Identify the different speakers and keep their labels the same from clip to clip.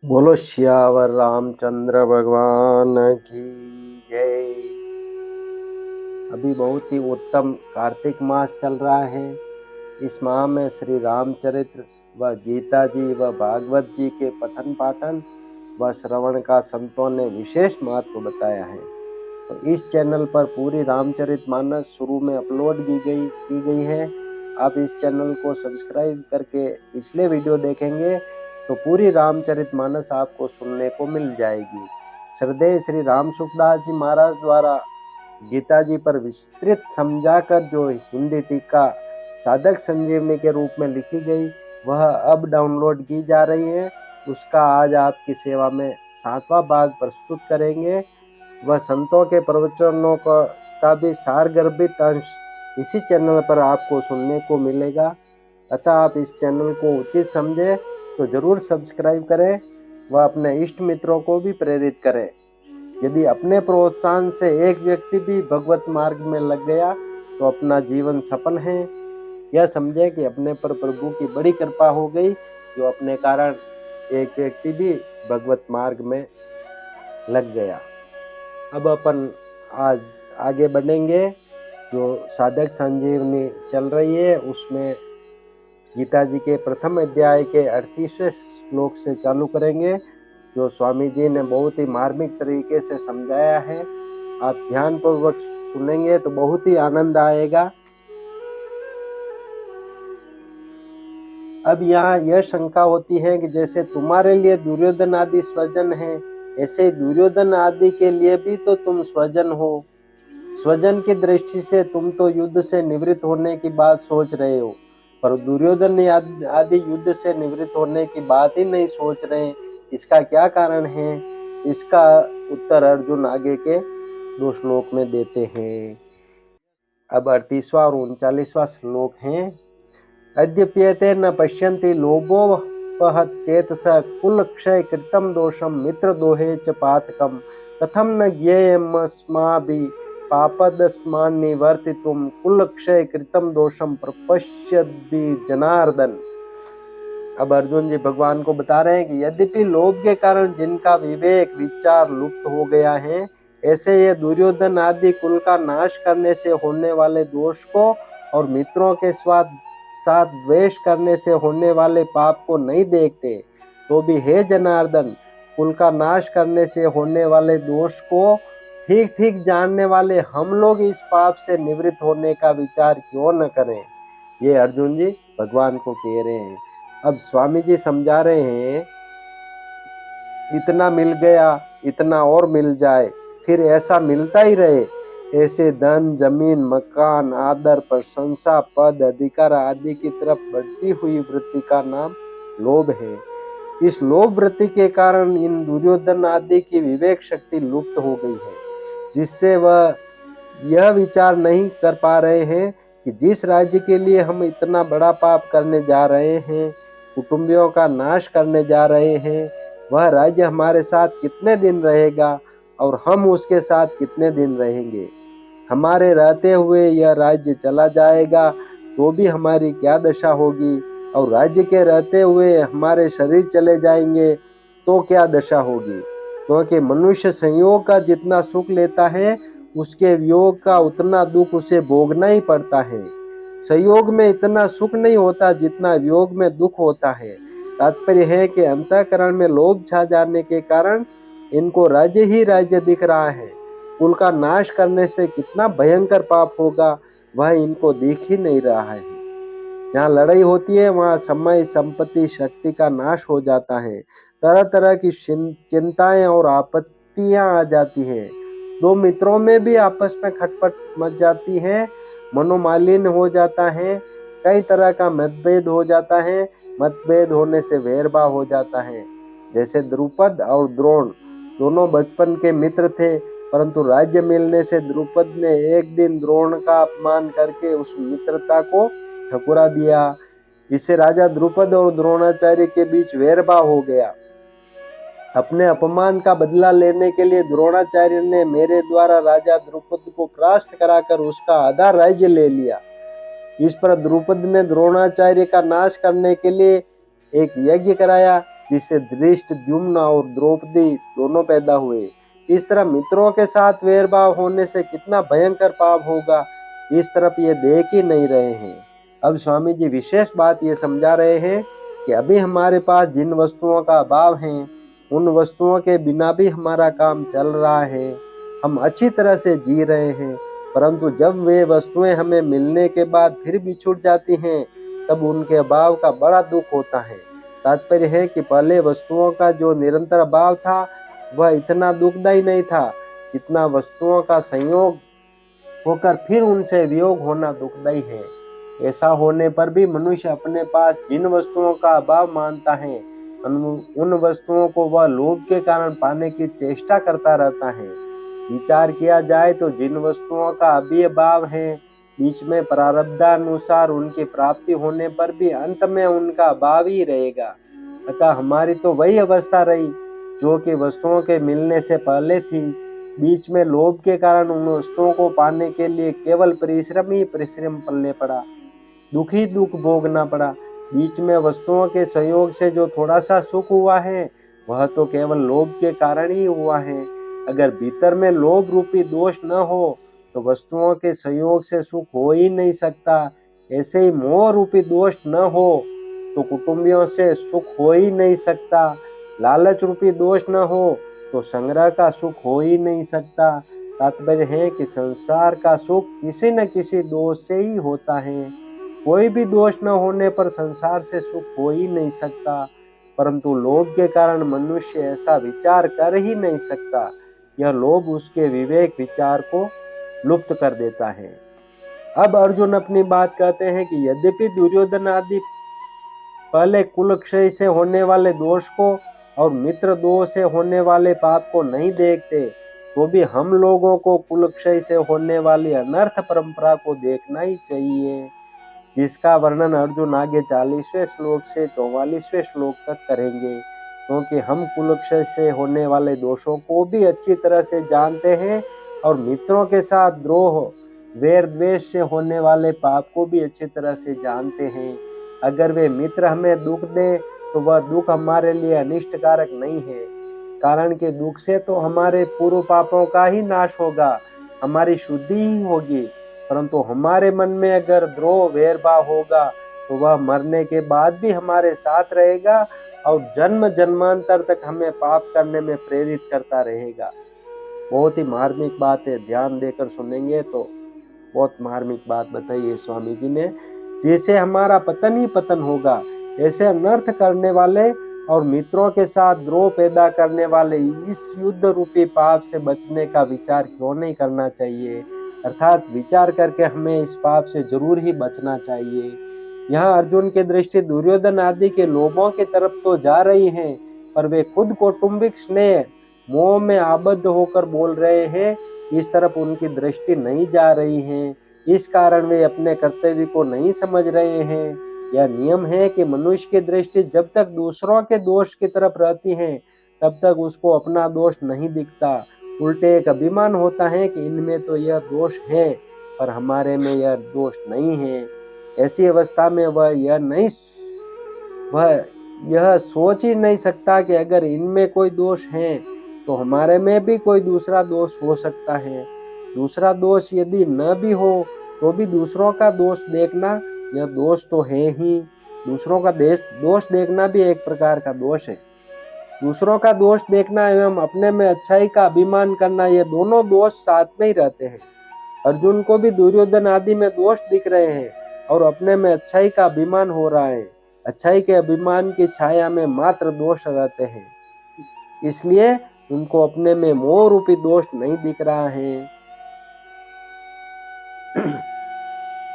Speaker 1: बोलो सियावर रामचंद्र भगवान की जय। अभी बहुत ही उत्तम कार्तिक मास चल रहा है। इस माह में श्री रामचरित्र व गीता जी व भागवत जी के पठन पाठन व श्रवण का संतों ने विशेष महत्व बताया है। तो इस चैनल पर पूरी रामचरितमानस शुरू में अपलोड की गई है। आप इस चैनल को सब्सक्राइब करके पिछले वीडियो देखेंगे तो पूरी रामचरितमानस आपको सुनने को मिल जाएगी। श्रद्धेय श्री राम सुखदास जी महाराज द्वारा गीता जी पर विस्तृत समझाकर जो हिंदी टीका साधक संजीवनी के रूप में लिखी गई वह अब डाउनलोड की जा रही है। उसका आज आपकी सेवा में 7वां भाग प्रस्तुत करेंगे। वह संतों के प्रवचनों का भी सारगर्भित अंश इसी चैनल पर आपको सुनने को मिलेगा। अतः आप इस चैनल को उचित समझे तो जरूर सब्सक्राइब करें व अपने इष्ट मित्रों को भी प्रेरित करें। यदि अपने प्रोत्साहन से एक व्यक्ति भी भगवत मार्ग में लग गया तो अपना जीवन सफल है। यह समझे कि अपने पर प्रभु की बड़ी कृपा हो गई जो अपने कारण एक व्यक्ति भी भगवत मार्ग में लग गया। अब अपन आज आगे बढ़ेंगे। जो साधक संजीवनी चल रही है उसमें गीता जी के प्रथम अध्याय के 38वें श्लोक से चालू करेंगे, जो स्वामी जी ने बहुत ही मार्मिक तरीके से समझाया है। आप ध्यान पूर्वक सुनेंगे तो बहुत ही आनंद आएगा। अब यहाँ यह शंका होती है कि जैसे तुम्हारे लिए दुर्योधन आदि स्वजन है, ऐसे ही दुर्योधन आदि के लिए भी तो तुम स्वजन हो। स्वजन की दृष्टि से तुम तो युद्ध से निवृत्त होने की बात सोच रहे हो, पर दुर्योधन आदि युद्ध से निवृत्त होने की बात ही नहीं सोच रहे। इसका क्या कारण है? इसका उत्तर अर्जुन आगे के 2 श्लोक में देते हैं। अब 38वां और 39वां श्लोक है। अद्यप्यते न पश्यन्ति लोभोपहत चेतस कुल क्षय कृतम दोषम मित्र दोहे च पातकम कथम न ज्ञेयमस्माभिः पापदस्मान्निवर्तितुम कुल क्षय कृतम दोषम प्रपश्यद्भि जनार्दन। अब अर्जुन जी भगवान को बता रहे हैं कि यद्यपि लोभ के कारण जिनका विवेक विचार लुप्त हो गया है, ऐसे ये दुर्योधन आदि कुल का नाश करने से होने वाले दोष को और मित्रों के साथ द्वेष करने से होने वाले पाप को नहीं देखते। तो भी हे जनार्दन, कुल का नाश करने से होने वाले दोष को ठीक ठीक जानने वाले हम लोग इस पाप से निवृत्त होने का विचार क्यों न करें। ये अर्जुन जी भगवान को कह रहे हैं। अब स्वामी जी समझा रहे हैं, इतना मिल गया इतना और मिल जाए, फिर ऐसा मिलता ही रहे। ऐसे धन जमीन मकान आदर प्रशंसा पद अधिकार आदि की तरफ बढ़ती हुई वृत्ति का नाम लोभ है। इस लोभ वृत्ति के कारण इन दुर्योधन आदि की विवेक शक्ति लुप्त हो गई है, जिससे वह यह विचार नहीं कर पा रहे हैं कि जिस राज्य के लिए हम इतना बड़ा पाप करने जा रहे हैं, कुटुंबियों का नाश करने जा रहे हैं, वह राज्य हमारे साथ कितने दिन रहेगा और हम उसके साथ कितने दिन रहेंगे। हमारे रहते हुए यह राज्य चला जाएगा तो भी हमारी क्या दशा होगी, और राज्य के रहते हुए हमारे शरीर चले जाएंगे तो क्या दशा होगी। क्योंकि मनुष्य संयोग का जितना सुख लेता है उसके वियोग का उतना दुख उसे भोगना ही पड़ता है। संयोग में इतना सुख नहीं होता जितना वियोग में दुख होता है। तात्पर्य है कि अंतःकरण में लोभ छा जाने के कारण इनको राज्य ही राज्य दिख रहा है। कुल का नाश करने से कितना भयंकर पाप होगा वह इनको दिख ही नहीं रहा है। जहाँ लड़ाई होती है वहाँ समय संपत्ति शक्ति का नाश हो जाता है। तरह तरह की चिंताएं और आपत्तियां आ जाती हैं। दो मित्रों में भी आपस में खटपट मच जाती है, मनोमालिन्य हो जाता है, कई तरह का मतभेद हो जाता है। मतभेद होने से वैरभाव हो जाता है। जैसे द्रुपद और द्रोण दोनों बचपन के मित्र थे, परंतु राज्य मिलने से द्रुपद ने एक दिन द्रोण का अपमान करके उस मित्रता को ठकुरा दिया। इससे राजा द्रुपद और द्रोणाचार्य के बीच वैरभाव हो गया। अपने अपमान का बदला लेने के लिए द्रोणाचार्य ने मेरे द्वारा राजा द्रुपद को परास्त कराकर उसका आधा राज्य ले लिया। इस पर द्रुपद ने द्रोणाचार्य का नाश करने के लिए एक यज्ञ कराया। जिससे धृष्टद्युम्न और द्रौपदी दोनों पैदा हुए। इस तरह मित्रों के साथ वेरभाव होने से कितना भयंकर पाप होगा, इस तरफ ये देख ही नहीं रहे हैं। अब स्वामी जी विशेष बात ये समझा रहे हैं कि अभी हमारे पास जिन वस्तुओं का अभाव है, उन वस्तुओं के बिना भी हमारा काम चल रहा है, हम अच्छी तरह से जी रहे हैं। परंतु जब वे वस्तुएं हमें मिलने के बाद फिर भी छूट जाती हैं, तब उनके अभाव का बड़ा दुख होता है। तात्पर्य है कि पहले वस्तुओं का जो निरंतर अभाव था वह इतना दुखदायी नहीं था जितना वस्तुओं का संयोग होकर फिर उनसे वियोग होना दुखदायी है। ऐसा होने पर भी मनुष्य अपने पास जिन वस्तुओं का अभाव मानता है, उन वस्तुओं को वह लोभ के कारण पाने की चेष्टा करता रहता है। विचार किया जाए तो जिन वस्तुओं का अभी अभाव है, बीच में प्रारब्धानुसार उनकी प्राप्ति होने पर भी अंत में उनका अभाव ही रहेगा। अतः हमारी तो वही अवस्था रही जो कि वस्तुओं के मिलने से पहले थी। बीच में लोभ के कारण उन वस्तुओं को पाने के लिए केवल परिश्रम ही परिश्रम पलने पड़ा, दुख ही दुख भोगना पड़ा। बीच में वस्तुओं के सहयोग से जो थोड़ा सा सुख हुआ है, वह तो केवल लोभ के कारण ही हुआ है। अगर भीतर में लोभ रूपी दोष न हो तो वस्तुओं के सहयोग से सुख हो ही नहीं सकता। ऐसे ही मोह रूपी दोष न हो तो कुटुंबियों से सुख हो ही नहीं सकता। लालच रूपी दोष न हो तो संग्रह का सुख हो ही नहीं सकता। तात्पर्य है कि संसार का सुख किसी न किसी दोष से ही होता है। कोई भी दोष न होने पर संसार से सुख हो ही नहीं सकता। परंतु लोभ के कारण मनुष्य ऐसा विचार कर ही नहीं सकता। यह लोभ उसके विवेक विचार को लुप्त कर देता है। अब अर्जुन अपनी बात कहते हैं कि यद्यपि दुर्योधन आदि पहले कुलक्षय से होने वाले दोष को और मित्र दोष से होने वाले पाप को नहीं देखते, तो भी हम लोगों को कुलक्षय से होने वाली अनर्थ परंपरा को देखना ही चाहिए, जिसका वर्णन अर्जुन आगे 40वें श्लोक से 44वें श्लोक तक करेंगे। क्योंकि हम कुलक्षय से होने वाले दोषों को भी अच्छी तरह से जानते हैं और मित्रों के साथ द्रोह वैर द्वेष से होने वाले पाप को भी अच्छी तरह से जानते हैं। अगर वे मित्र हमें दुख दे तो वह दुख हमारे लिए अनिष्टकारक नहीं है, कारण के दुख से तो हमारे पूर्व पापों का ही नाश होगा, हमारी शुद्धि ही होगी। परंतु हमारे मन में अगर द्रोह वैरभाव होगा तो वह मरने के बाद भी हमारे साथ रहेगा और जन्म जन्मांतर तक हमें पाप करने में प्रेरित करता रहेगा। बहुत ही मार्मिक बात है, ध्यान देकर सुनेंगे तो बहुत मार्मिक बात बताई है स्वामी जी ने। जैसे हमारा पतन ही पतन होगा, ऐसे अनर्थ करने वाले और मित्रों के साथ द्रोह पैदा करने वाले इस युद्ध रूपी पाप से बचने का विचार क्यों नहीं करना चाहिए। अर्थात विचार करके हमें इस पाप से जरूर ही बचना चाहिए। यहाँ अर्जुन की दृष्टि दुर्योधन आदि के लोभों की तरफ तो जा रही है, पर वे खुद कौटुंबिक स्नेह मोह में आबद्ध होकर बोल रहे हैं, इस तरफ उनकी दृष्टि नहीं जा रही है। इस कारण वे अपने कर्तव्य को नहीं समझ रहे हैं। यह नियम है कि मनुष्य की दृष्टि जब तक दूसरों के दोष की तरफ रहती है, तब तक उसको अपना दोष नहीं दिखता। उल्टे एक अभिमान होता है कि इनमें तो यह दोष है, पर हमारे में यह दोष नहीं है। ऐसी अवस्था में वह यह सोच ही नहीं सकता कि अगर इनमें कोई दोष है तो हमारे में भी कोई दूसरा दोष हो सकता है। दूसरा दोष यदि न भी हो तो भी दूसरों का दोष देखना यह दोष तो है ही। दूसरों का दोष देखना भी एक प्रकार का दोष है। दूसरों का दोष देखना एवं अपने में अच्छाई का अभिमान करना, ये दोनों दोष साथ में ही रहते हैं। अर्जुन को भी दुर्योधन आदि में दोष दिख रहे हैं और अपने में अच्छाई का अभिमान हो रहा है। अच्छाई के अभिमान की छाया में मात्र दोष रहते हैं, इसलिए उनको अपने में मोह रूपी दोष नहीं दिख रहा है।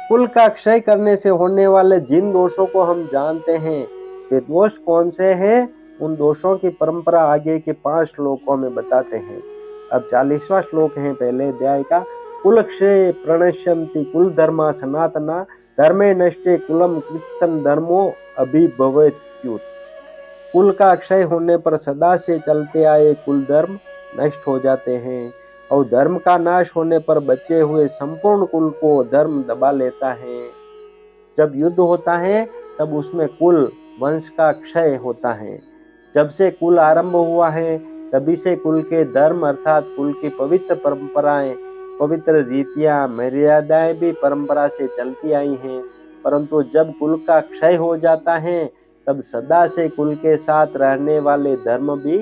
Speaker 1: कुल का क्षय करने से होने वाले जिन दोषों को हम जानते हैं, वे दोष कौन से हैं, उन दोषों की परंपरा आगे के 5 श्लोकों में बताते हैं। अब 40वां श्लोक है पहले अध्याय का। कुल क्षय प्रणश्यन्ति कुल धर्मा सनातना धर्मे नष्टे कुलम कृत्सन धर्मो अभिभवेत्युत। कुल का क्षय होने पर सदा से चलते आए कुल धर्म नष्ट हो जाते हैं और धर्म का नाश होने पर बचे हुए संपूर्ण कुल को धर्म दबा लेता है। जब युद्ध होता है तब उसमें कुल वंश का क्षय होता है। जब से कुल आरंभ हुआ है तभी से कुल के धर्म अर्थात कुल की पवित्र परंपराएं, पवित्र रीतियां, मर्यादाएं भी परंपरा से चलती आई हैं। परंतु जब कुल का क्षय हो जाता है तब सदा से कुल के साथ रहने वाले धर्म भी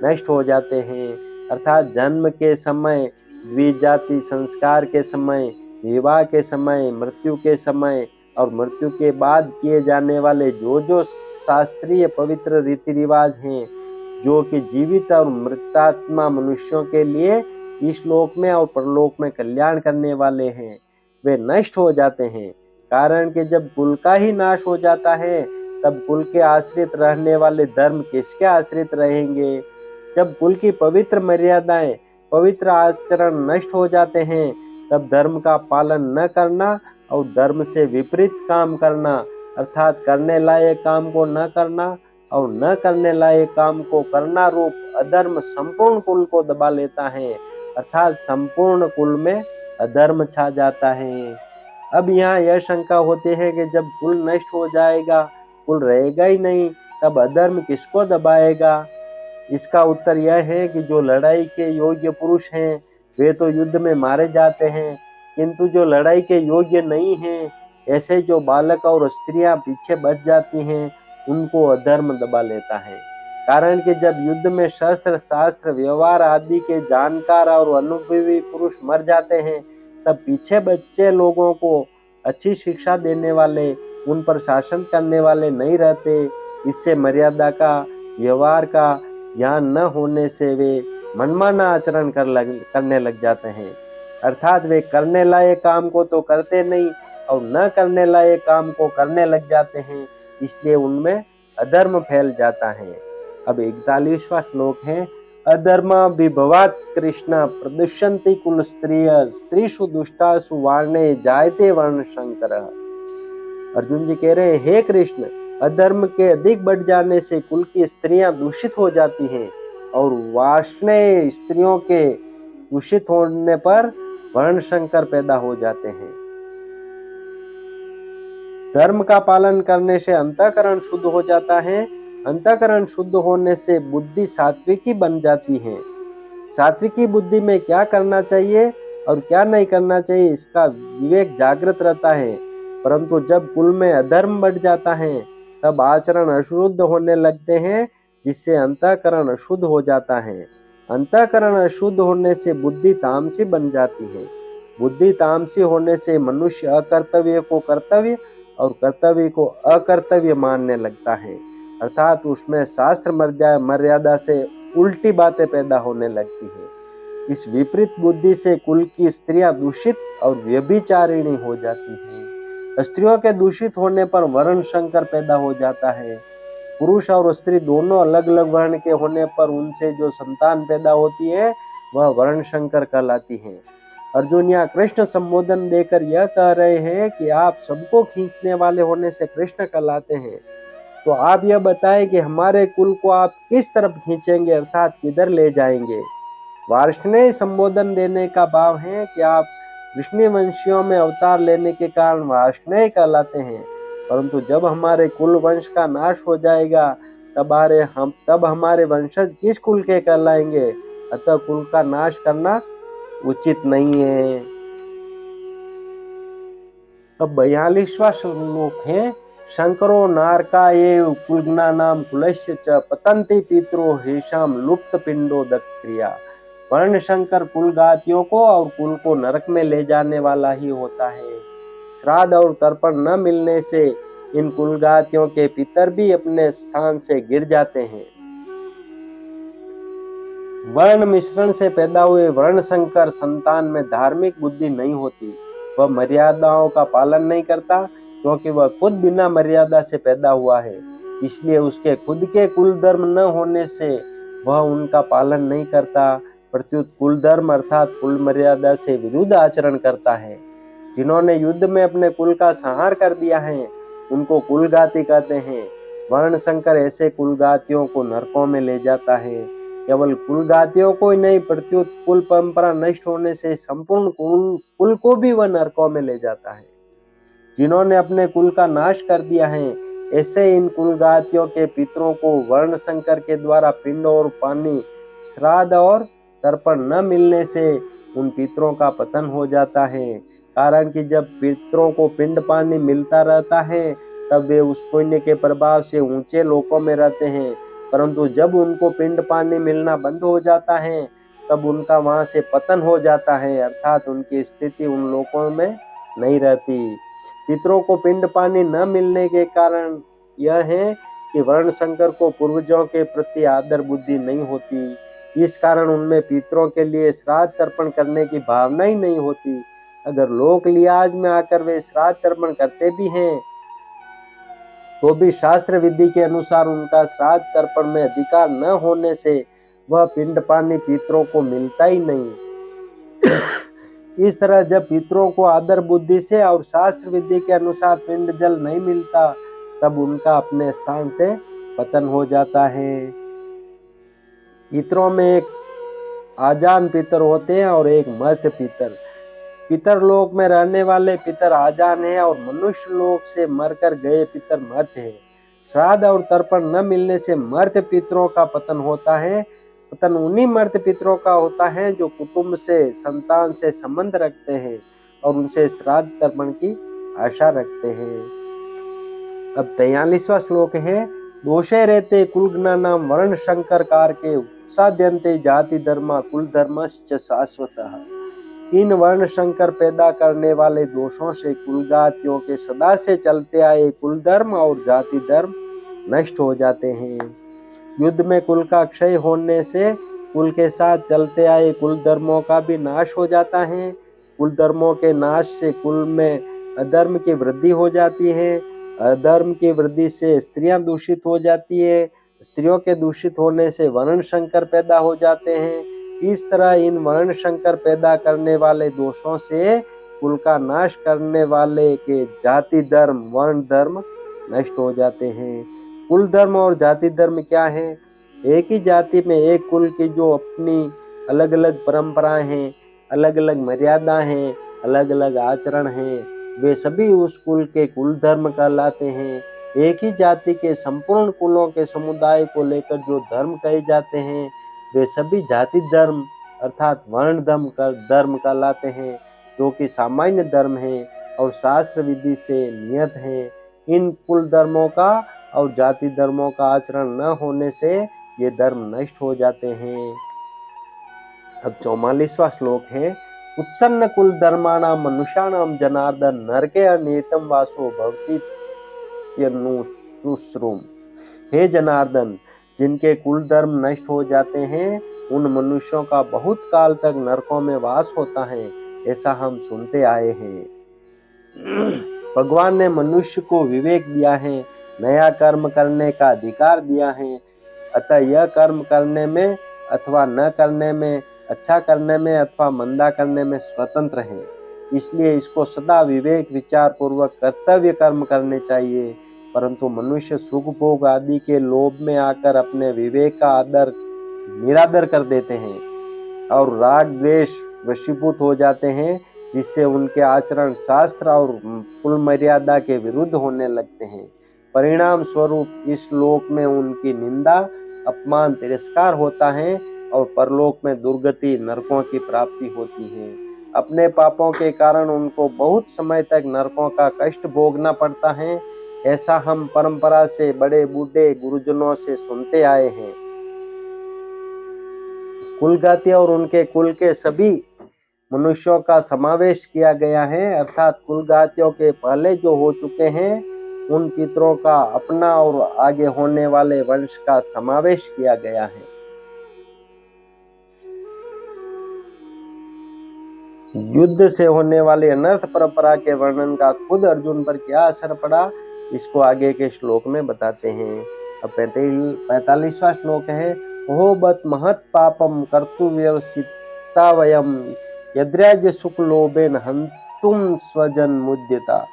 Speaker 1: नष्ट हो जाते हैं। अर्थात जन्म के समय, द्विजाति संस्कार के समय, विवाह के समय, मृत्यु के समय और मृत्यु के बाद किए जाने वाले जो जो शास्त्रीय पवित्र रीति रिवाज हैं, जो कि जीवित और मृतात्मा मनुष्यों के लिए इस लोक में और परलोक में कल्याण करने वाले हैं, वे नष्ट हो जाते हैं। कारण कि जब कुल का ही नाश हो जाता है तब कुल के आश्रित रहने वाले धर्म किसके आश्रित रहेंगे। जब कुल की पवित्र मर्यादाएं, पवित्र आचरण नष्ट हो जाते हैं तब धर्म का पालन न करना और धर्म से विपरीत काम करना अर्थात करने लायक काम को न करना और न करने लायक काम को करना रूप अधर्म संपूर्ण कुल को दबा लेता है। अर्थात संपूर्ण कुल में अधर्म छा जाता है। अब यहाँ यह शंका होती है कि जब कुल नष्ट हो जाएगा, कुल रहेगा ही नहीं, तब अधर्म किसको दबाएगा। इसका उत्तर यह है कि जो लड़ाई के योग्य पुरुष हैं वे तो युद्ध में मारे जाते हैं, किंतु जो लड़ाई के योग्य नहीं हैं, ऐसे जो बालक और स्त्रियां पीछे बच जाती हैं, उनको अधर्म दबा लेता है। कारण कि जब युद्ध में शस्त्र शास्त्र व्यवहार आदि के जानकार और अनुभवी पुरुष मर जाते हैं तब पीछे बच्चे लोगों को अच्छी शिक्षा देने वाले, उन पर शासन करने वाले नहीं रहते। इससे मर्यादा का, व्यवहार का ज्ञान न होने से वे मनमाना आचरण करने लग जाते हैं। अर्थात वे करने लायक काम को तो करते नहीं और न करने लायक काम को करने लग जाते हैं, इसलिए उनमें अधर्म फैल जाता है। अब 41वां श्लोक है, अधर्मा विभवात कृष्ण प्रदुष्यन्ति कुल स्त्रिय स्त्रीषु दुष्टासु वार्णे जायते वर्ण शंकर। अर्जुन जी कह रहे हैं, हे कृष्ण, अधर्म के अधिक बढ़ जाने से कुल की स्त्रियां दूषित हो जाती हैं और वार्ष्णेय स्त्रियों के दूषित होने पर वर्ण शंकर पैदा हो जाते हैं। धर्म का पालन करने से अंतःकरण शुद्ध हो जाता है। अंतःकरण शुद्ध होने से बुद्धि सात्विकी बन जाती है। सात्विकी बुद्धि में क्या करना चाहिए और क्या नहीं करना चाहिए इसका विवेक जागृत रहता है। परंतु जब कुल में अधर्म बढ़ जाता है तब आचरण अशुद्ध होने लगते हैं, जिससे अंतःकरण अशुद्ध हो जाता है। अंतःकरण अशुद्ध होने से बुद्धि तामसी बन जाती है। बुद्धि तामसी होने से मनुष्य अकर्तव्य को कर्तव्य और कर्तव्य को अकर्तव्य मानने लगता है। अर्थात उसमें शास्त्र मर्यादा से उल्टी बातें पैदा होने लगती है। इस विपरीत बुद्धि से कुल की स्त्रियां दूषित और व्यभिचारिणी हो जाती हैं। स्त्रियों के दूषित होने पर वर्ण संकर पैदा हो जाता है। पुरुष और स्त्री दोनों अलग अलग वर्ण के होने पर उनसे जो संतान पैदा होती है वह वर्ण संकर कहलाती है। अर्जुन यहाँ कृष्ण संबोधन देकर यह कह रहे हैं कि आप सबको खींचने वाले होने से कृष्ण कहलाते हैं, तो आप यह बताएं कि हमारे कुल को आप किस तरफ खींचेंगे अर्थात किधर ले जाएंगे। वार्ष्णेय संबोधन देने का भाव है कि आप विष्णु वंशियों में अवतार लेने के कारण वार्ष्णेय कहलाते हैं, परंतु जब हमारे कुल वंश का नाश हो जाएगा तब हमारे वंशज किस कुल के कहलाएंगे। अतः कुल का नाश करना उचित नहीं है। अब 42वां श्लोक है, शंकरो नारकायेव कुलज्ञानाम कुलस्य च पतन्ति पितरो हेषाम लुप्त पिंडो दक्रिया। वर्ण शंकर कुलगातियों को और कुल को नरक में ले जाने वाला ही होता है। श्राद्ध और तर्पण न मिलने से इन कुलगातियों के पितर भी अपने स्थान से गिर जाते हैं। वर्ण मिश्रण से पैदा हुए वर्ण संकर संतान में धार्मिक बुद्धि नहीं होती। वह मर्यादाओं का पालन नहीं करता, क्योंकि वह खुद बिना मर्यादा से पैदा हुआ है। इसलिए उसके खुद के कुल धर्म न होने से वह उनका पालन नहीं करता, प्रत्युत कुल धर्म अर्थात कुल मर्यादा से विरुद्ध आचरण करता है। जिन्होंने युद्ध में अपने कुल का संहार कर दिया है उनको कुलघाती कहते हैं। वर्ण संकर ऐसे कुलघातियों को नरकों में ले जाता है। केवल कुलघातियों को ही नहीं, प्रत्युत कुल परंपरा नष्ट होने से संपूर्ण कुल को भी वह नरकों में ले जाता है। जिन्होंने अपने कुल का नाश कर दिया है ऐसे इन कुलगातियों के पितरों को वर्ण संकर के द्वारा पिंड और पानी, श्राद्ध और तर्पण न मिलने से उन पितरों का पतन हो जाता है। कारण कि जब पितरों को पिंड पानी मिलता रहता है तब वे उस पुण्य के प्रभाव से ऊंचे लोकों में रहते हैं, परंतु जब उनको पिंड पानी मिलना बंद हो जाता है तब उनका वहां से पतन हो जाता है, अर्थात उनकी स्थिति उन लोकों में नहीं रहती। पितरों को पिंड पानी न मिलने के कारण यह है कि वर्ण संकर को पूर्वजों के प्रति आदर बुद्धि नहीं होती। इस कारण उनमें पितरों के लिए श्राद्ध तर्पण करने की भावना ही नहीं होती। अगर लोक लिहाज में आकर वे श्राद्ध तर्पण करते भी हैं तो भी शास्त्र विधि के अनुसार उनका श्राद्ध तर्पण में अधिकार न होने से वह पिंड पानी पितरों को मिलता ही नहीं। इस तरह जब पितरों को आदर बुद्धि से और शास्त्र विधि के अनुसार पिंड जल नहीं मिलता तब उनका अपने स्थान से पतन हो जाता है। पितरों में एक आजान पितर होते हैं और एक मर्त्य पितर। पितर लोक में रहने वाले पितर आजान है और मनुष्य लोक से मरकर गए पितर मर्त्य है। श्राद्ध और तर्पण न मिलने से मर्त्य पितरों का पतन होता है। पतन उन्हीं मर्त्य पितरों का होता है जो कुटुंब से, संतान से संबंध रखते हैं और उनसे श्राद्ध तर्पण की आशा रखते हैं। अब 43वां श्लोक है, दोषे रहते कुलज्ञानाम वर्ण शंकर कार के साध्यंते जाति धर्मा कुल धर्मश्च शाश्वतः। इन वर्ण शंकर पैदा करने वाले दोषों से कुलगातियों के सदा से चलते आए कुल धर्म और जाति धर्म नष्ट हो जाते हैं। युद्ध में कुल का क्षय होने से कुल के साथ चलते आए कुल धर्मों का भी नाश हो जाता है। कुल धर्मों के नाश से कुल में अधर्म की वृद्धि हो जाती है। अधर्म की वृद्धि से स्त्रियां दूषित हो जाती है। स्त्रियों के दूषित होने से वर्ण शंकर पैदा हो जाते हैं। इस तरह इन वर्ण शंकर पैदा करने वाले दोषों से कुल का नाश करने वाले के जाति धर्म, वर्ण धर्म नष्ट हो जाते हैं। कुल धर्म और जाति धर्म क्या है? एक ही जाति में एक कुल की जो अपनी अलग अलग परंपराएं हैं, अलग अलग मर्यादा हैं, अलग अलग आचरण हैं, वे सभी उस कुल के कुल धर्म कहलाते हैं। एक ही जाति के संपूर्ण कुलों के समुदाय को लेकर जो धर्म कहे जाते हैं वे सभी जाति धर्म अर्थात वर्ण धर्म कहलाते हैं, जो कि सामान्य धर्म है और शास्त्र विधि से नियत है। इन कुल धर्मों का और जाति धर्मों का आचरण न होने से ये धर्म नष्ट हो जाते हैं। अब 44वां श्लोक है, उत्सन्न कुल धर्माणाम मनुष्याणाम जनार्दन नरके अनियतम वासो भवति शुश्रूम। हे जनार्दन, जिनके कुल धर्म नष्ट हो जाते हैं उन मनुष्यों का बहुत काल तक नरकों में वास होता है, ऐसा हम सुनते आए हैं। भगवान ने मनुष्य को विवेक दिया है, नया कर्म करने का अधिकार दिया है, अतः यह कर्म करने में अथवा न करने में, अच्छा करने में अथवा मंदा करने में स्वतंत्र है। इसलिए इसको सदा विवेक विचार पूर्वक कर्तव्य कर्म करने चाहिए। परंतु मनुष्य सुख भोग आदि के लोभ में आकर अपने विवेक का आदर निरादर कर देते हैं और राग द्वेष वशीभूत हो जाते हैं, जिससे उनके आचरण शास्त्र और कुल मर्यादा के विरुद्ध होने लगते हैं। परिणाम स्वरूप इस लोक में उनकी निंदा, अपमान, तिरस्कार होता है और परलोक में दुर्गति, नरकों की प्राप्ति होती है। अपने पापों के कारण उनको बहुत समय तक नरकों का कष्ट भोगना पड़ता है, ऐसा हम परंपरा से बड़े बूढ़े गुरुजनों से सुनते आए हैं। कुलगाती और उनके कुल के सभी मनुष्यों का समावेश किया गया है, अर्थात कुलगातियों के पहले जो हो चुके हैं उन पितरों का अपना और आगे होने वाले वंश का समावेश किया गया है। युद्ध से होने वाली अनर्थ परंपरा के वर्णन का खुद अर्जुन पर क्या असर पड़ा, इसको आगे के श्लोक में बताते हैं। अब 45वां श्लोक है, हो बत महत पापम कर्तु व्यवसिता वयम यद्राज्य सुख लोभेन हंतुम स्वजन मुद्यता।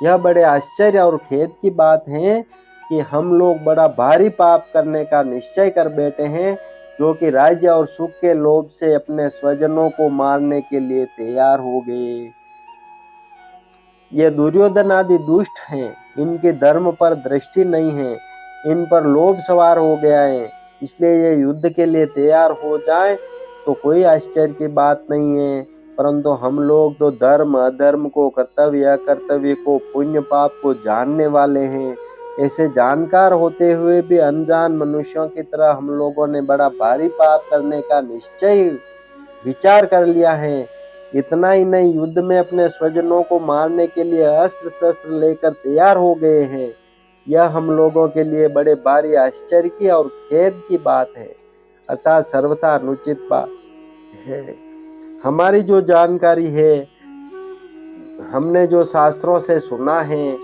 Speaker 1: यह बड़े आश्चर्य और खेद की बात है कि हम लोग बड़ा भारी पाप करने का निश्चय कर बैठे हैं, जो कि राज्य और सुख के लोभ से अपने स्वजनों को मारने के लिए तैयार हो गए। ये दुर्योधन आदि दुष्ट हैं, इनके धर्म पर दृष्टि नहीं है, इन पर लोभ सवार हो गया है, इसलिए ये युद्ध के लिए तैयार हो जाए तो कोई आश्चर्य की बात नहीं है। परंतु हम लोग तो धर्म अधर्म को, कर्तव्य अकर्तव्य को, पुण्य पाप को जानने वाले हैं। ऐसे जानकार होते हुए भी अनजान मनुष्यों की तरह हम लोगों ने बड़ा भारी पाप करने का निश्चय विचार कर लिया है। इतना ही नहीं, युद्ध में अपने स्वजनों को मारने के लिए अस्त्र शस्त्र लेकर तैयार हो गए हैं। यह हम लोगों के लिए बड़े भारी आश्चर्य की और खेद की बात है, अर्थात सर्वथा अनुचित बात है। हमारी जो जानकारी है, हमने जो शास्त्रों से सुना है,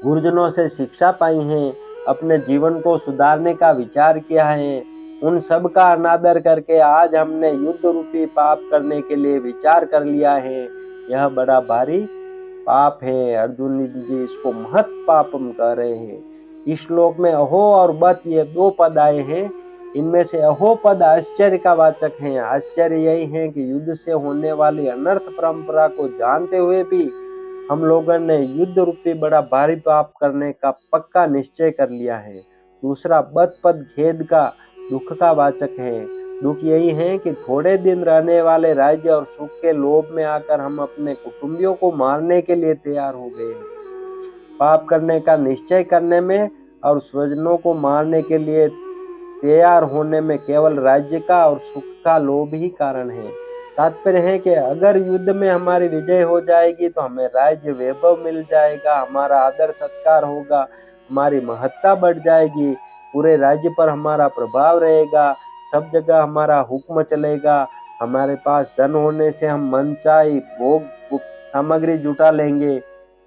Speaker 1: गुरुजनों से शिक्षा पाई है, अपने जीवन को सुधारने का विचार किया है, उन सब का अनादर करके आज हमने युद्ध रूपी पाप करने के लिए विचार कर लिया है। यह बड़ा भारी पाप है। अर्जुन जी इसको महत् पापम कह रहे हैं। इस श्लोक में अहो और बत ये दो पद आए हैं। इनमें से अहो पद आश्चर्य का वाचक है। आश्चर्य यही है कि युद्ध से होने वाली अनर्थ परंपरा को जानते हुए भी हम लोगों ने युद्ध रूपी बड़ा भारी पाप करने का पक्का निश्चय कर लिया है। दूसरा बत पद खेद का, दुख का वाचक है। दुख यही है कि थोड़े दिन रहने वाले राज्य और सुख के लोभ में आकर हम अपने कुटुंबियों को मारने के लिए तैयार हो गए हैं। पाप करने का निश्चय करने में और स्वजनों को मारने के लिए तैयार होने में केवल राज्य का और सुख का लोभ ही कारण है। तात्पर्य है कि अगर युद्ध में हमारी विजय हो जाएगी तो हमें राज्य वैभव मिल जाएगा, हमारा आदर सत्कार होगा, हमारी महत्ता बढ़ जाएगी, पूरे राज्य पर हमारा प्रभाव रहेगा, सब जगह हमारा हुक्म चलेगा, हमारे पास धन होने से हम मनचाही भोग सामग्री जुटा लेंगे,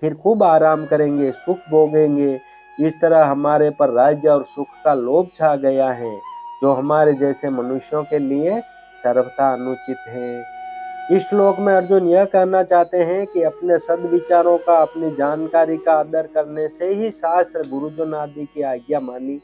Speaker 1: फिर खूब आराम करेंगे, सुख भोगेंगे। इस तरह हमारे पर राज्य और सुख का लोभ छा गया है, जो हमारे जैसे मनुष्यों के लिए सर्वथा अनुचित है। इस श्लोक में अर्जुन यह कहना चाहते हैं कि अपने सद्विचारों का, अपनी जानकारी का आदर करने से ही शास्त्र, गुरुजन आदि की आज्ञा मानी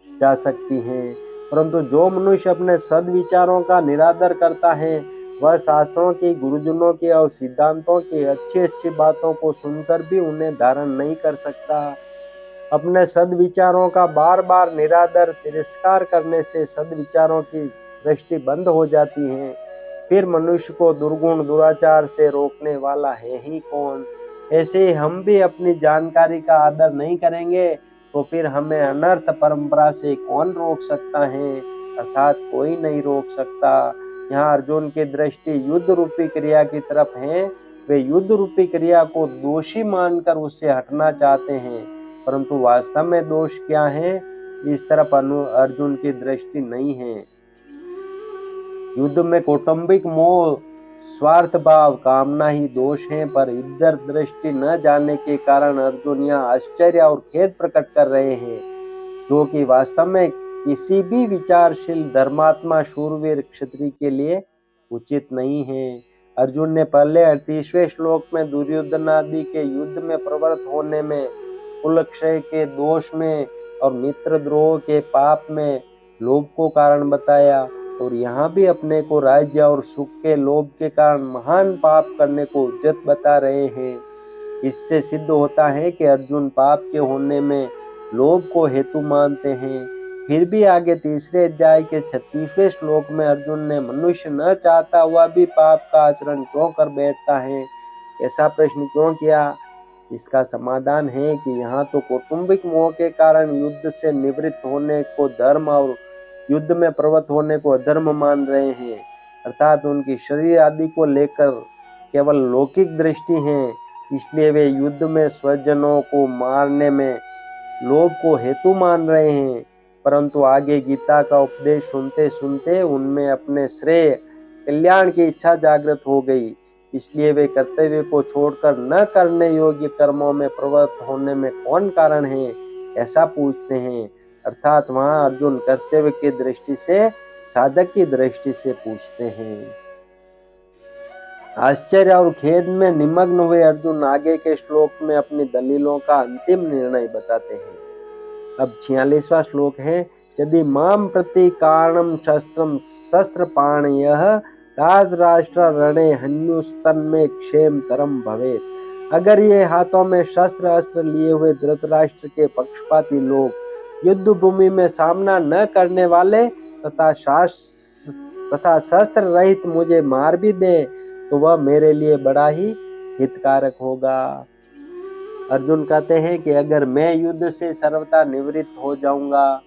Speaker 1: जा सकती है। परंतु जो मनुष्य अपने सद्विचारों का निरादर करता है, वह शास्त्रों की, गुरुजनों की और सिद्धांतों की अच्छी अच्छी बातों को सुनकर भी उन्हें धारण नहीं कर सकता। अपने सद्विचारों का बार बार निरादर, तिरस्कार करने से सद्विचारों की सृष्टि बंद हो जाती है। फिर मनुष्य को दुर्गुण दुराचार से रोकने वाला है ही कौन। ऐसे ही हम भी अपनी जानकारी का आदर नहीं करेंगे तो फिर हमें अनर्थ परंपरा से कौन रोक सकता है, अर्थात कोई नहीं रोक सकता। यहाँ अर्जुन की दृष्टि युद्ध रूपी क्रिया की तरफ है। वे युद्ध रूपी क्रिया को दोषी मानकर उससे हटना चाहते हैं, परंतु वास्तव में दोष क्या है, इस तरफ अर्जुन की दृष्टि नहीं है। युद्ध में कौटुंबिक मोह, स्वार्थ भाव, कामना ही दोष है, पर इधर दृष्टि न जाने के कारण अर्जुन यहाँ आश्चर्य और खेद प्रकट कर रहे हैं, जो कि वास्तव में किसी भी विचारशील धर्मात्मा शूरवीर क्षत्रिय के लिए उचित नहीं है। अर्जुन ने पहले 38वें श्लोक में दुर्योधन आदि के युद्ध में प्रवृत्त होने में, कुलक्षय के दोष में और मित्रद्रोह के पाप में लोभ को कारण बताया, और यहाँ भी अपने को राज्य और सुख के लोभ के कारण महान पाप करने को उचित बता रहे हैं। इससे सिद्ध होता है कि अर्जुन पाप के होने में लोभ को हेतु मानते हैं। फिर भी आगे तीसरे अध्याय के 36वें श्लोक में अर्जुन ने मनुष्य न चाहता हुआ भी पाप का आचरण क्यों कर बैठता है, ऐसा प्रश्न क्यों किया। इसका समाधान है कि यहाँ तो कौटुंबिक मोह के कारण युद्ध से निवृत्त होने को धर्म और युद्ध में प्रवृत्त होने को अधर्म मान रहे हैं, अर्थात उनकी शरीर आदि को लेकर केवल लौकिक दृष्टि है, इसलिए वे युद्ध में स्वजनों को मारने में लोभ को हेतु मान रहे हैं। परंतु आगे गीता का उपदेश सुनते सुनते उनमें अपने श्रेय, कल्याण की इच्छा जागृत हो गई, इसलिए वे कर्तव्य को छोड़कर न करने योग्य कर्मों में प्रवृत्त होने में कौन कारण है, ऐसा पूछते हैं। अर्थात वहां अर्जुन कर्तव्य की दृष्टि से, साधक की दृष्टि से पूछते हैं। आश्चर्य और खेद में निमग्न हुए अर्जुन आगे के श्लोक में अपनी दलीलों का अंतिम निर्णय बताते हैं। अब 46वां श्लोक है, यदि माम प्रति कारणम शस्त्रम शस्त्र पाणयः तात राष्ट्र रणे हन्युस्तन्मे क्षेम तरम भवेत्। अगर ये हाथों में शस्त्र अस्त्र लिए हुए धृतराष्ट्र के पक्षपाती लोग युद्ध भूमि में सामना न करने वाले तथा शस्त्र रहित मुझे मार भी दे तो वह मेरे लिए बड़ा ही हितकारक होगा। अर्जुन कहते हैं कि अगर मैं युद्ध से सर्वथा निवृत्त हो जाऊंगा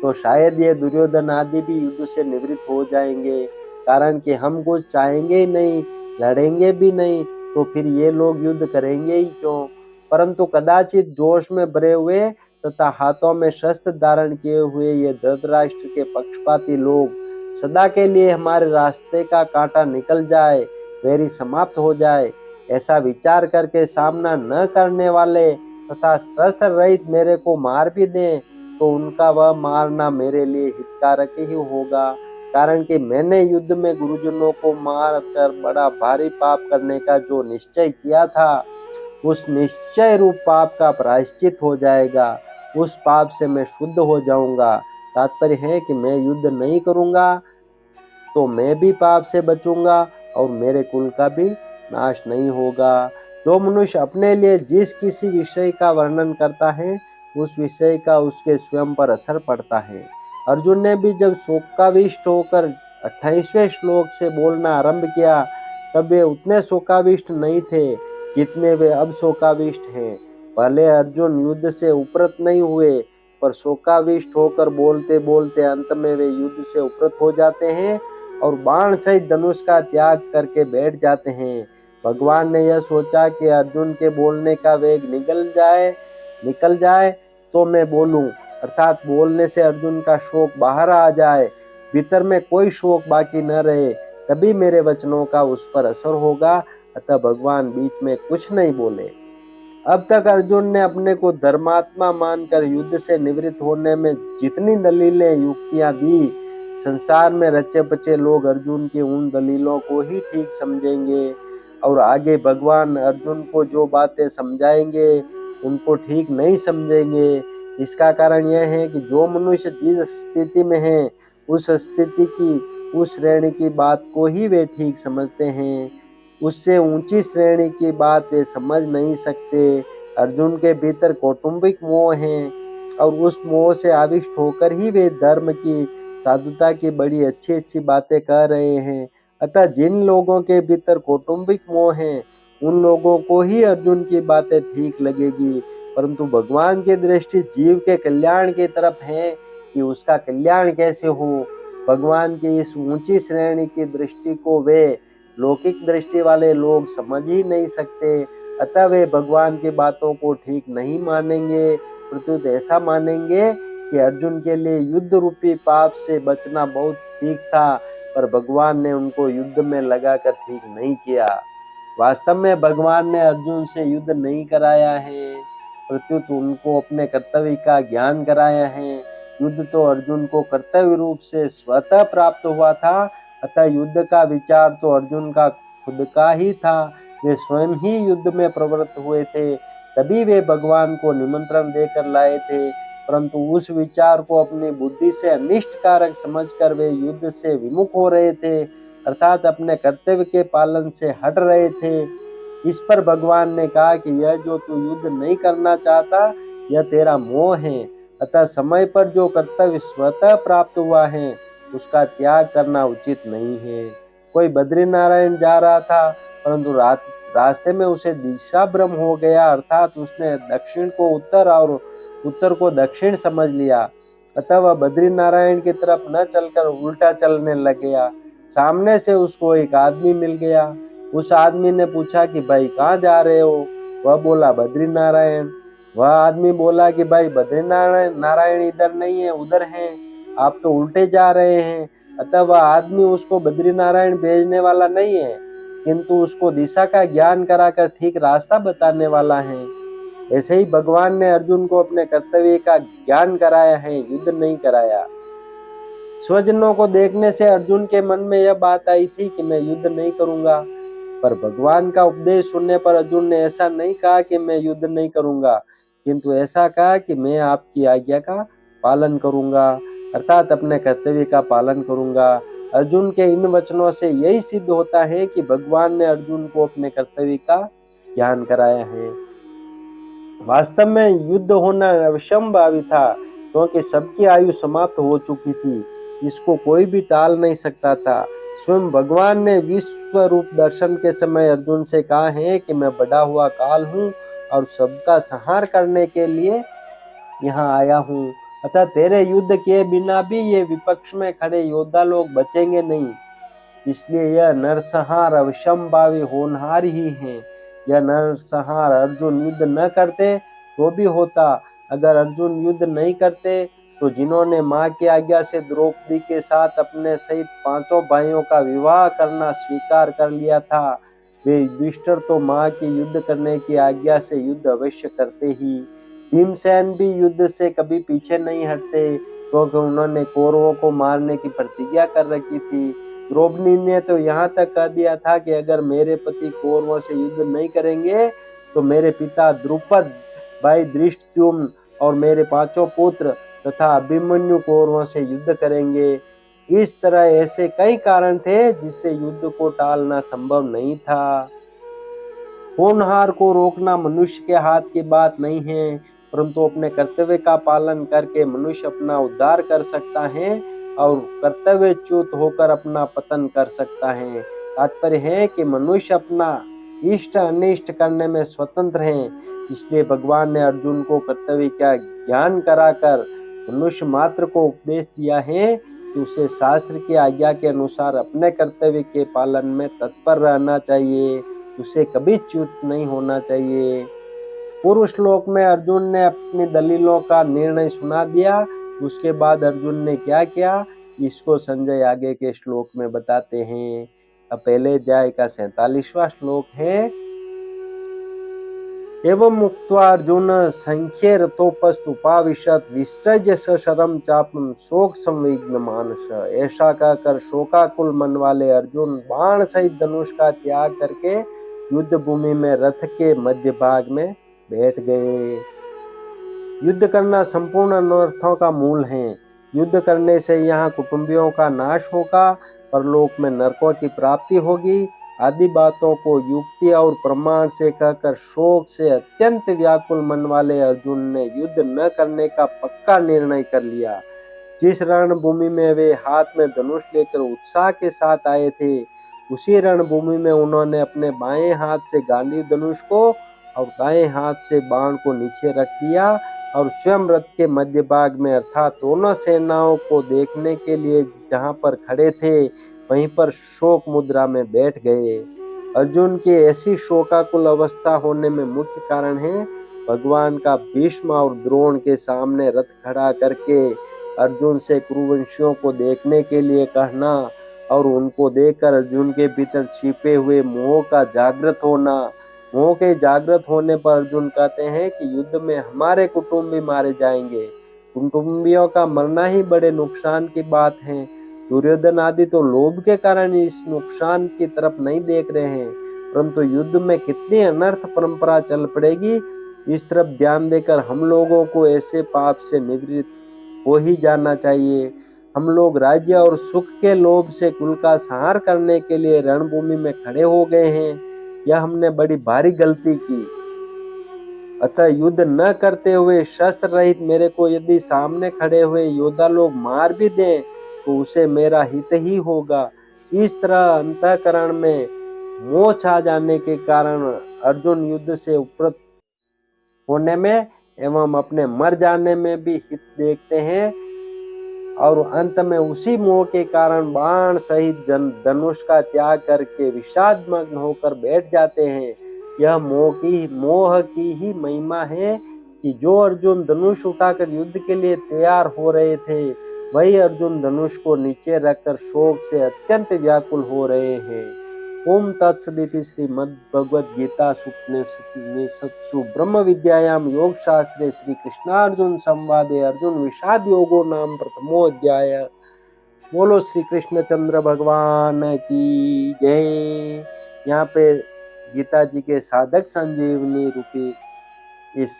Speaker 1: तो शायद ये दुर्योधन आदि भी युद्ध से निवृत्त हो जाएंगे, कारण कि हम कुछ चाहेंगे ही नहीं, लड़ेंगे भी नहीं, तो फिर ये लोग युद्ध करेंगे ही क्यों। परंतु कदाचित जोश में भरे हुए तथा हाथों में शस्त्र धारण किए हुए ये धृतराष्ट्र के पक्षपाती लोग सदा के लिए हमारे रास्ते का कांटा निकल जाए, वैरी समाप्त हो जाए, ऐसा विचार करके सामना न करने वाले तथा शस्त्र रहित मेरे को मार भी दें तो उनका वह मारना मेरे लिए हितकारक ही होगा, कारण कि मैंने युद्ध में गुरुजनों को मार कर बड़ा भारी पाप करने का जो निश्चय किया था उस निश्चय रूप पाप का प्रायश्चित हो जाएगा, उस पाप से मैं शुद्ध हो जाऊंगा। तात्पर्य है कि मैं युद्ध नहीं करूंगा तो मैं भी पाप से बचूंगा और मेरे कुल का भी नाश नहीं होगा। जो मनुष्य अपने लिए जिस किसी विषय का वर्णन करता है उस विषय का उसके स्वयं पर असर पड़ता है। अर्जुन ने भी जब शोकाविष्ट होकर 28वें श्लोक से बोलना आरंभ किया तब वे उतने शोकाविष्ट नहीं थे जितने वे अब शोकाविष्ट हैं। पहले अर्जुन युद्ध से उपरत नहीं हुए पर शोकाविष्ट होकर बोलते बोलते अंत में वे युद्ध से उपरत हो जाते हैं और बाण सहित धनुष का त्याग करके बैठ जाते हैं। भगवान ने यह सोचा कि अर्जुन के बोलने का वेग निकल जाए तो मैं बोलूं, अर्थात बोलने से अर्जुन का शोक बाहर आ जाए, भीतर में कोई शोक बाकी न रहे, तभी मेरे वचनों का उस पर असर होगा। अतः भगवान बीच में कुछ नहीं बोले। अब तक अर्जुन ने अपने को धर्मात्मा मानकर युद्ध से निवृत्त होने में जितनी दलीलें युक्तियां दी, संसार में रचे बचे लोग अर्जुन की उन दलीलों को ही ठीक समझेंगे और आगे भगवान अर्जुन को जो बातें समझाएंगे उनको ठीक नहीं समझेंगे। इसका कारण यह है कि जो मनुष्य जिस स्थिति में है उस स्थिति की उस श्रेणी की बात को ही वे ठीक समझते हैं, उससे ऊंची श्रेणी की बात वे समझ नहीं सकते। अर्जुन के भीतर कौटुंबिक मोह है और उस मोह से आविष्ट होकर ही वे धर्म की साधुता की बड़ी अच्छी अच्छी बातें कह रहे हैं। अतः जिन लोगों के भीतर कौटुंबिक मोह है उन लोगों को ही अर्जुन की बातें ठीक लगेगी, परंतु भगवान की दृष्टि जीव के कल्याण की तरफ है कि उसका कल्याण कैसे हो। भगवान की इस ऊंची श्रेणी की दृष्टि को वे लौकिक दृष्टि वाले लोग समझ ही नहीं सकते। अतः वे भगवान की बातों को ठीक नहीं मानेंगे, प्रत्युत ऐसा मानेंगे कि अर्जुन के लिए युद्ध रूपी पाप से बचना बहुत ठीक था, पर भगवान ने उनको युद्ध में लगाकर ठीक नहीं किया। वास्तव में भगवान ने अर्जुन से युद्ध नहीं कराया है, प्रत्युत उनको अपने कर्तव्य का ज्ञान कराया है। युद्ध तो अर्जुन को कर्तव्य रूप से स्वतः प्राप्त हुआ था, अतः युद्ध का विचार तो अर्जुन का खुद का ही था। वे स्वयं ही युद्ध में प्रवृत्त हुए थे, तभी वे भगवान को निमंत्रण देकर लाए थे, परंतु उस विचार को अपनी बुद्धि से अनिष्ट कारक समझकर वे युद्ध से विमुख हो रहे थे, अर्थात अपने कर्तव्य के पालन से हट रहे थे। इस पर भगवान ने कहा कि यह जो तू युद्ध नहीं करना चाहता यह तेरा मोह है, अतः समय पर जो कर्तव्य स्वतः प्राप्त हुआ है उसका त्याग करना उचित नहीं है। कोई बद्रीनारायण जा रहा था परंतु रास्ते में उसे दिशा भ्रम हो गया, अर्थात उसने दक्षिण को उत्तर और उत्तर को दक्षिण समझ लिया, अतः वह बद्रीनारायण की तरफ न चलकर उल्टा चलने लग गया। सामने से उसको एक आदमी मिल गया। उस आदमी ने पूछा कि भाई कहाँ जा रहे हो? वह बोला बद्रीनारायण। वह आदमी बोला कि भाई बद्रीनारायण इधर नहीं है, उधर है, आप तो उल्टे जा रहे हैं। अतः वह आदमी उसको बद्रीनारायण भेजने वाला नहीं है, किंतु उसको दिशा का ज्ञान कराकर ठीक रास्ता बताने वाला है। ऐसे ही भगवान ने अर्जुन को अपने कर्तव्य का ज्ञान कराया है, युद्ध नहीं कराया। स्वजनों को देखने से अर्जुन के मन में यह बात आई थी कि मैं युद्ध नहीं करूंगा, पर भगवान का उपदेश सुनने पर अर्जुन ने ऐसा नहीं कहा कि मैं युद्ध नहीं करूंगा, किंतु ऐसा कहा कि मैं आपकी आज्ञा का पालन करूंगा, अर्थात अपने कर्तव्य का पालन करूंगा। अर्जुन के इन वचनों से यही सिद्ध होता है कि भगवान ने अर्जुन को अपने कर्तव्य का ज्ञान कराया है। वास्तव में युद्ध होना अवश्यंभावी था, क्योंकि सबकी आयु समाप्त हो चुकी थी। इसको कोई भी टाल नहीं सकता था। स्वयं भगवान ने विश्व रूप दर्शन के समय अर्जुन से कहा है कि मैं बढ़ा हुआ काल हूँ और सबका संहार करने के लिए यहाँ आया हूँ। अतः तेरे युद्ध के बिना भी ये विपक्ष में खड़े योद्धा लोग बचेंगे नहीं। इसलिए यह नरसंहार अवश्यंभावी होनहार ही है। यह नरसंहार अर्जुन युद्ध न करते तो भी होता। अगर अर्जुन युद्ध नहीं करते तो जिन्होंने मां की आज्ञा से द्रौपदी के साथ अपने सहित 5 भाइयों का विवाह करना स्वीकार कर लिया था, वे युधिष्ठिर तो मां की युद्ध करने की आज्ञा से युद्ध अवश्य करते ही। भीमसेन भी युद्ध से कभी पीछे नहीं हटते, क्योंकि उन्होंने कौरवों को मारने की प्रतिज्ञा कर रखी थी। द्रौपदी ने तो यहाँ तक कह दिया था कि अगर मेरे पति कौरवों से युद्ध नहीं करेंगे तो मेरे पिता द्रुपद, भाई धृष्टद्युम्न और मेरे 5 पुत्र तथा अभिमन्यु कौरवों से युद्ध करेंगे। इस तरह ऐसे कई कारण थे जिससे युद्ध को टालना संभव नहीं था। होनहार को रोकना मनुष्य के हाथ की बात नहीं है, परंतु अपने कर्तव्य का पालन करके मनुष्य अपना उद्धार कर सकता है और कर्तव्यच्युत होकर अपना पतन कर सकता है। तात्पर्य है कि मनुष्य अपना इष्ट अनिष्ट करने में स्वतंत्र है। इसलिए भगवान ने अर्जुन को कर्तव्य का ज्ञान कराकर मनुष्य मात्र को उपदेश दिया है कि उसे शास्त्र की आज्ञा के अनुसार अपने कर्तव्य के पालन में तत्पर रहना चाहिए, उसे कभी च्युत नहीं होना चाहिए। पूर्व श्लोक में अर्जुन ने अपनी दलीलों का निर्णय सुना दिया। उसके बाद अर्जुन ने क्या किया, इसको संजय आगे के श्लोक में बताते हैं। अब पहले अध्याय का 47वां श्लोक है। एवं मुक्त्वा अर्जुन संख्ये रथोपस्थुपाविशत विसृज्य सशरम चापम शोक संविघ्न मानस। ऐसा कहकर शोकाकुल मन वाले अर्जुन बाण सहित धनुष का त्याग करके युद्ध भूमि में रथ के मध्य भाग में बैठ गए। युद्ध करना संपूर्ण अनर्थों का मूल है। युद्ध करने से यहाँ कुटुंबियों का नाश होगा, परलोक में नरकों की प्राप्ति होगी आदि बातों को युक्ति और प्रमाण से कहकर शोक से अत्यंत व्याकुल मन वाले अर्जुन ने युद्ध न करने का पक्का निर्णय कर लिया। जिस रणभूमि में वे हाथ में धनुष लेकर उत्साह के साथ आए थे, उसी रणभूमि में उन्होंने अपने बाएं हाथ से गांडीव धनुष को और दाएं हाथ से बाण को नीचे रख दिया और स्वयं रथ के मध्य भाग में अर्थात दोनों सेनाओं को देखने के लिए जहां पर खड़े थे वहीं पर शोक मुद्रा में बैठ गए। अर्जुन की ऐसी शोकाकुल अवस्था होने में मुख्य कारण है भगवान का भीष्म और द्रोण के सामने रथ खड़ा करके अर्जुन से कुरुवंशियों को देखने के लिए कहना और उनको देखकर अर्जुन के भीतर छिपे हुए मोह का जागृत होना। मोह के जागृत होने पर अर्जुन कहते हैं कि युद्ध में हमारे कुटुंबी मारे जाएंगे। कुटुंबियों का मरना ही बड़े नुकसान की बात है। दुर्योधन आदि तो लोभ के कारण इस नुकसान की तरफ नहीं देख रहे हैं, परंतु युद्ध में कितनी अनर्थ परंपरा चल पड़ेगी इस तरफ ध्यान देकर हम लोगों को ऐसे पाप से निवृत्त हो ही जाना चाहिए। हम लोग राज्य और सुख के लोभ से कुल का संहार करने के लिए रणभूमि में खड़े हो गए हैं। यह हमने बड़ी भारी गलती की। अतः युद्ध न करते हुए शस्त्र रहित मेरे को यदि सामने खड़े हुए योद्धा लोग मार भी दें तो उसे मेरा हित ही होगा। इस तरह अंतःकरण में मोह छा जाने के कारण अर्जुन युद्ध से उपरत होने में एवं अपने मर जाने में भी हित देखते हैं और अंत में उसी मोह के कारण बाण सहित धनुष का त्याग करके विषादमग्न होकर बैठ जाते हैं। यह मोह की ही महिमा है कि जो अर्जुन धनुष उठाकर युद्ध के लिए तैयार हो रहे थे वही अर्जुन धनुष को नीचे रखकर शोक से अत्यंत व्याकुल हो रहे हैं। ओम तत्सदिति श्रीमद् भगवद गीता उपनिषत्सु ब्रह्म विद्यायाम योग शास्त्रे श्री कृष्णार्जुन संवादे अर्जुन विषाद योगो नाम प्रथमो अध्याय। बोलो श्री कृष्ण चंद्र भगवान की जय। यहाँ पे गीता जी के साधक संजीवनी रूपी इस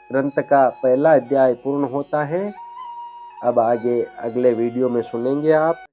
Speaker 1: ग्रंथ का पहला अध्याय पूर्ण होता है। अब आगे अगले वीडियो में सुनेंगे आप।